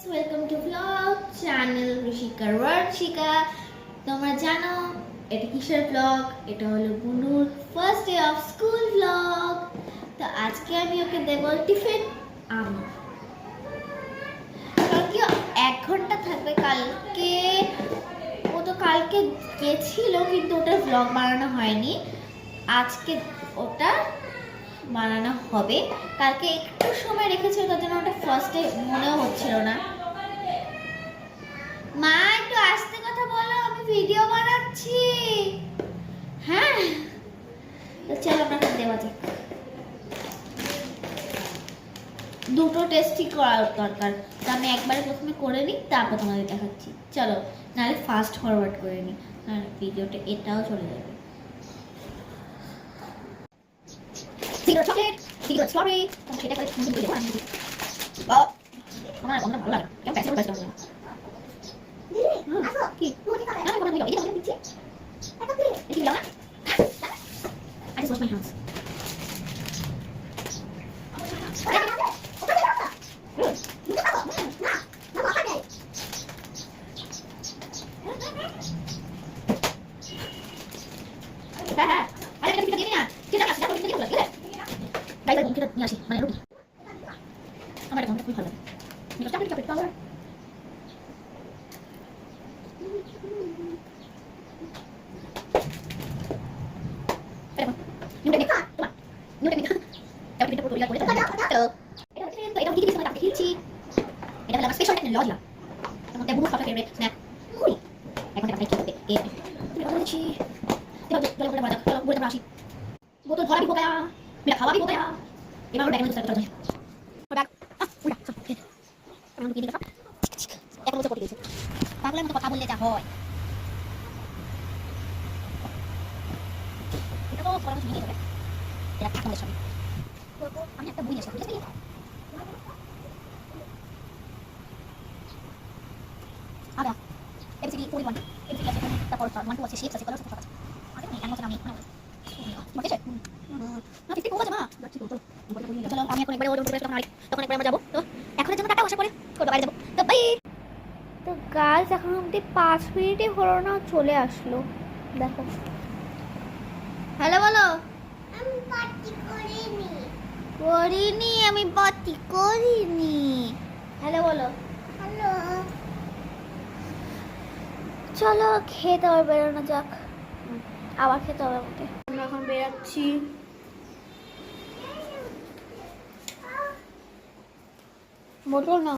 Guys, welcome to vlog channel Rishika রর্ষিকা। তোমরা জানো এটা কিসের ব্লগ? এটা হলো বুনুর first day of school vlog. তো আজকে আমি ওকে দেবো টিফিন। আমি কালকে 1 ঘন্টা থাকবে। ও তো কালকে গেছিল, কিন্তু ওটার ব্লগ বানানো হয়নি। আজকে ওটা বানানো হবে। কালকে একটু সময় রেখেছিল, তার জন্য ওটা ফার্স্টে মনেও হচ্ছিল না। মা, একটু আস্তে কথা বলো, আমি ভিডিও বানাচ্ছি। হ্যাঁ, তো চলো আপনাকে দেওয়া যাক। দুটো টেস্টই করা দরকার, তো আমি একবারে প্রথমে করে নিই, তারপর তোমাদের দেখাচ্ছি। চলো, নাহলে ফাস্ট ফরওয়ার্ড করে নিই, আর ভিডিওটা এটাও চলে যাবে। সিগারেট চকলেট, সিগারেট স্ট্রবেরি, সেটা করে সুন্দর করে দেবো। আমার ভালো লাগে, কেমন প্যাকেট প্যাকেট করে কি না কোনো দিও এটা দিচ্ছি এটা কি দাও না। I just wash my hands. আমার এটা খুব ভালো লাগে। এটা চকলেট চকলেট কালার। बोतल भरा भी हो गया, मेरा खावा भी हो गया। ये मैं बैग में चल चल और बैग उड़ा सब फिर हम की देखा एक मुझे पड़ी गई पागल मत কথা বললে যা হয়। এটা তো পড়া শুনি হবে, এটা থাকলে সবই আমি একটা বই নিয়ে এসেছি। ঠিক আছে, আগে এবিসিডি 41 এবিসিডি আছে, তারপর 1 2 আছে, শেপস আছে, কালারস আছে, সব আছে। আগে আমি এমন আমি ঠিক আছে না ঠিক আছে মা ঠিক আছে। চলো আমি এখন একবার ওর উপরে তখন তখন একবার আমরা যাবো। তো এখনের জন্য টাটা, আশা করে বাইরে যাবো। তো বাই। তো গাইস, এখন অবধি 5 মিনিটই হলো না, চলে আসলো। দেখো, হ্যালো বলো। আমি পার্টি করিনি, আমি পার্টি করিনি। হ্যালো বলো। হ্যালো। চলো খেতে হবে, বেরোনো যাক। আবার খেতে হবে আমাকে। আমরা এখন বেরাচ্ছি। বোতল না।